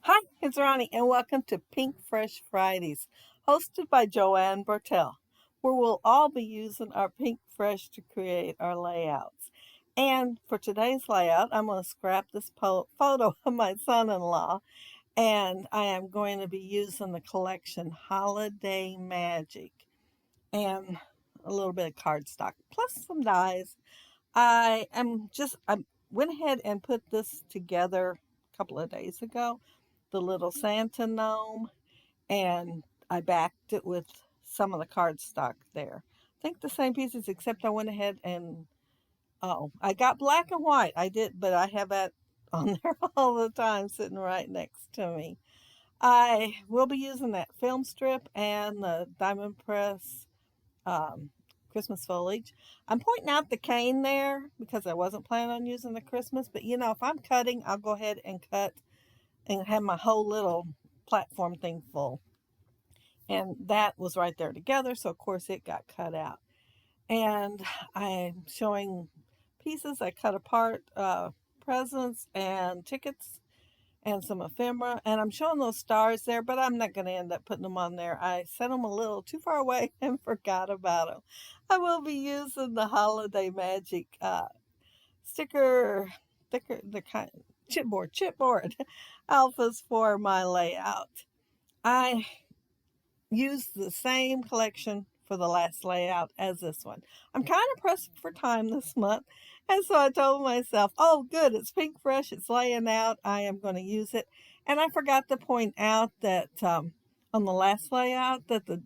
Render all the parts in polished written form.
Hi, it's Ronnie, and welcome to Pinkfresh Fridays, hosted by Joanne Bartel, where we'll all be using our Pinkfresh to create our layouts. And for today's layout, I'm going to scrap this photo of my son-in-law, and I am going to be using the collection Holiday Magic and a little bit of cardstock, plus some dies. I went ahead and put this together a couple of days ago, the little Santa gnome, and I backed it with some of the cardstock there. I think the same pieces, except I went ahead and, oh, I got black and white. I did, but I have that on there all the time sitting right next to me. I will be using that film strip and the diamond press um, Christmas foliage. I'm pointing out the cane there because I wasn't planning on using the Christmas, but if I'm cutting, I'll go ahead and cut and have my whole little platform thing full. And that was right there together, so of course it got cut out. And I'm showing pieces I cut apart, presents and tickets and some ephemera. And I'm showing those stars there, but I'm not going to end up putting them on there. I set them a little too far away and forgot about them. I will be using the Holiday Magic sticker, sticker, the kind chipboard alphas for my layout. I used the same collection for the last layout as this one. I'm kind of pressed for time this month, and so I told myself, oh, good, it's Pinkfresh, it's laying out, I am going to use it. And I forgot to point out that on the last layout that the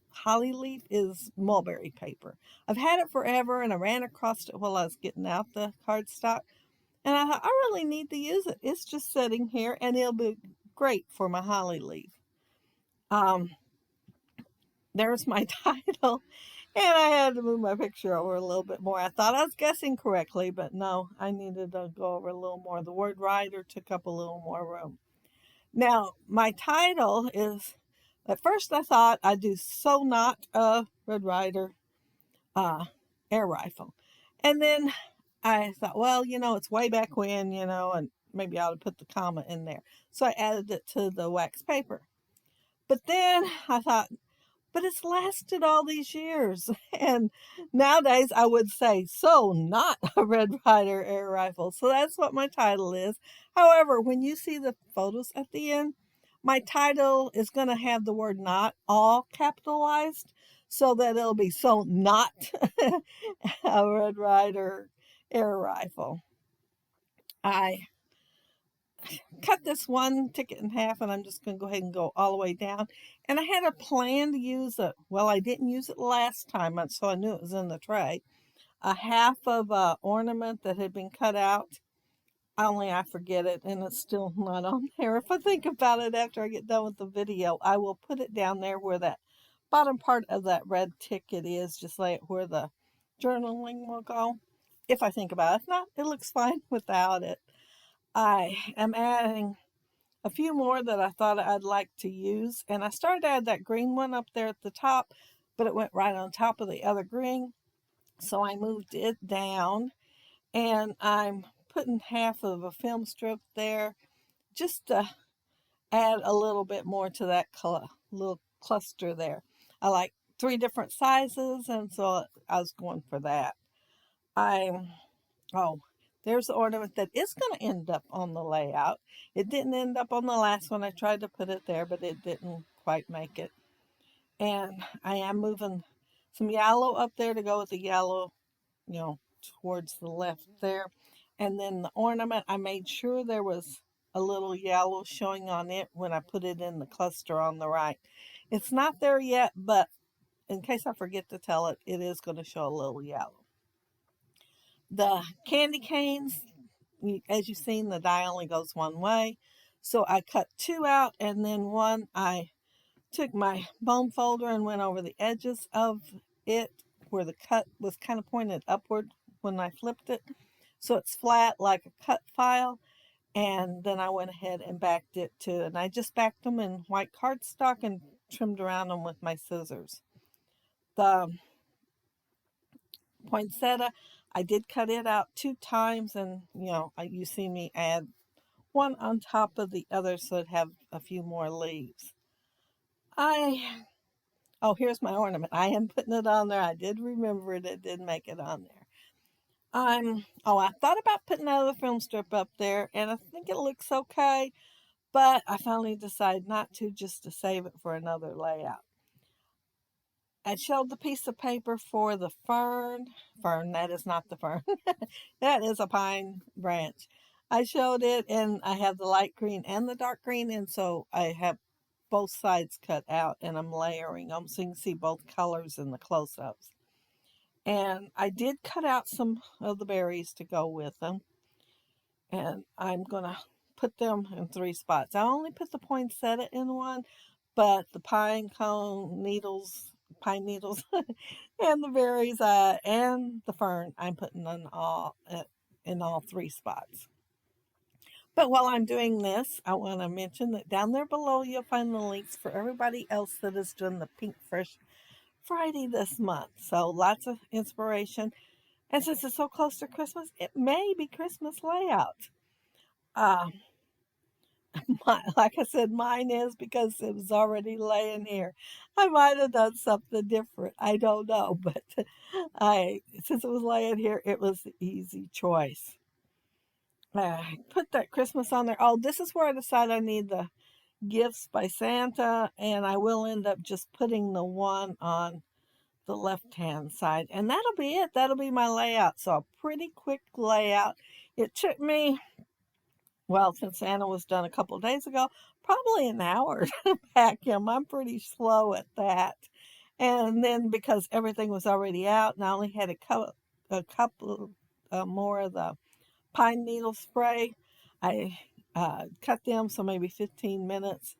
holly leaf is mulberry paper. I've had it forever, and I ran across it while I was getting out the cardstock, and I thought, I really need to use it. It's just sitting here, and it'll be great for my holly leaf. Um, there's my title. And I had to move my picture over a little bit more. I thought I was guessing correctly, but no, I needed to go over a little more. The word Ryder took up a little more room. Now, my title is, at first I thought I'd do So Not a Red Ryder uh, air rifle. And then I thought, well, it's way back when, and maybe I ought to put the comma in there. So I added it to the wax paper. But then I thought, but it's lasted all these years. And nowadays I would say, so not a Red Ryder air rifle. So that's what my title is. However, when you see the photos at the end, my title is going to have the word not all capitalized so that it'll be so not a Red Ryder air rifle. I cut this one ticket in half, and I'm just going to go ahead and go all the way down. And I had a plan to use it. Well, I didn't use it last time, so I knew it was in the tray. A half of a ornament that had been cut out. Only I forget it, and it's still not on there. If I think about it after I get done with the video, I will put it down there where that bottom part of that red ticket is, just like where the journaling will go. If I think about it. If not, it looks fine without it. I am adding a few more that I thought I'd like to use. And I started to add that green one up there at the top, but it went right on top of the other green. So I moved it down, and I'm putting half of a film strip there just to add a little bit more to that little cluster there. I like 3 different sizes, and so I was going for that. I'm Oh, there's the ornament that is going to end up on the layout. It didn't end up on the last one. I tried to put it there, but it didn't quite make it. And I am moving some yellow up there to go with the yellow, you know, towards the left there. And then the ornament, I made sure there was a little yellow showing on it when I put it in the cluster on the right. It's not there yet, but in case I forget to tell it, it is going to show a little yellow. The candy canes, as you've seen, the die only goes one way. So I cut 2 out, and then one I took my bone folder and went over the edges of it where the cut was kind of pointed upward when I flipped it. So it's flat like a cut file. And then I went ahead and backed it too. And I just backed them in white cardstock and trimmed around them with my scissors. The poinsettia, I did cut it out 2 times, and you see me add one on top of the other so it'd have a few more leaves. Oh, here's my ornament. I am putting it on there. I did remember it. It did make it on there. I thought about putting another film strip up there, and I think it looks okay, but I finally decided not to, just to save it for another layout. I showed the piece of paper for the fern, that is not the fern, that is a pine branch. I showed it, and I have the light green and the dark green, and so I have both sides cut out, and I'm layering them so you can see both colors in the close-ups. And I did cut out some of the berries to go with them, and I'm gonna put them in 3 spots. I only put the poinsettia in one, but the pine needles, and the berries, and the fern, I'm putting in all 3 spots. But while I'm doing this, I want to mention that down there below you'll find the links for everybody else that is doing the Pinkfresh Friday this month. So lots of inspiration. And since it's so close to Christmas, it may be Christmas layout. Uh, like I said, mine is because it was already laying here. I might have done something different. I don't know, but since it was laying here, it was the easy choice. Put that Christmas on there. Oh, this is where I decide I need the gifts by Santa, and I will end up just putting the one on the left-hand side, and that'll be it. That'll be my layout. So a pretty quick layout. It took me, well, since Santa was done a couple of days ago, probably an hour to pack him. I'm pretty slow at that. And then because everything was already out, and I only had a couple more of the pine needle spray, I cut them, so maybe 15 minutes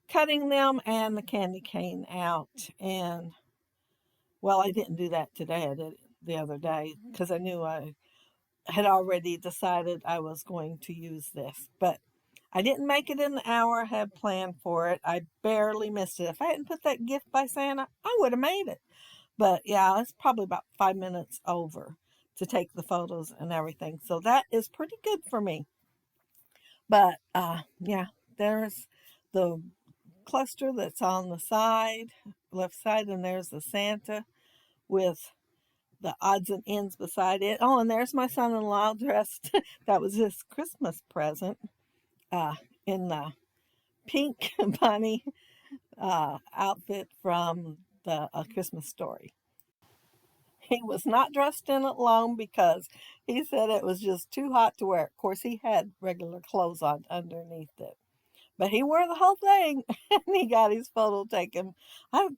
cutting them and the candy cane out. And well, I didn't do that today. I did it the other day because I knew I had already decided I was going to use this. But I didn't make it in the hour I had planned for it. I barely missed it. If I hadn't put that gift by Santa, I would have made it. But yeah, it's probably about 5 minutes over to take the photos and everything. So that is pretty good for me. But yeah, there's the cluster that's on the left side, and there's the Santa with the odds and ends beside it. Oh, and there's my son-in-law dressed. That was his Christmas present uh, in the pink bunny outfit from the Christmas Story. He was not dressed in it long because he said it was just too hot to wear. Of course, he had regular clothes on underneath it. But he wore the whole thing, and he got his photo taken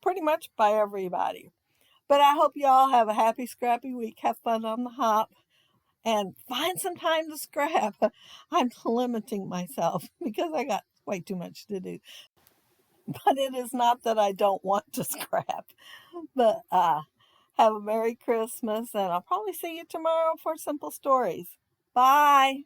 pretty much by everybody. But I hope you all have a happy, scrappy week. Have fun on the hop and find some time to scrap. I'm limiting myself because I got way too much to do. But it is not that I don't want to scrap. But have a Merry Christmas, and I'll probably see you tomorrow for Simple Stories. Bye.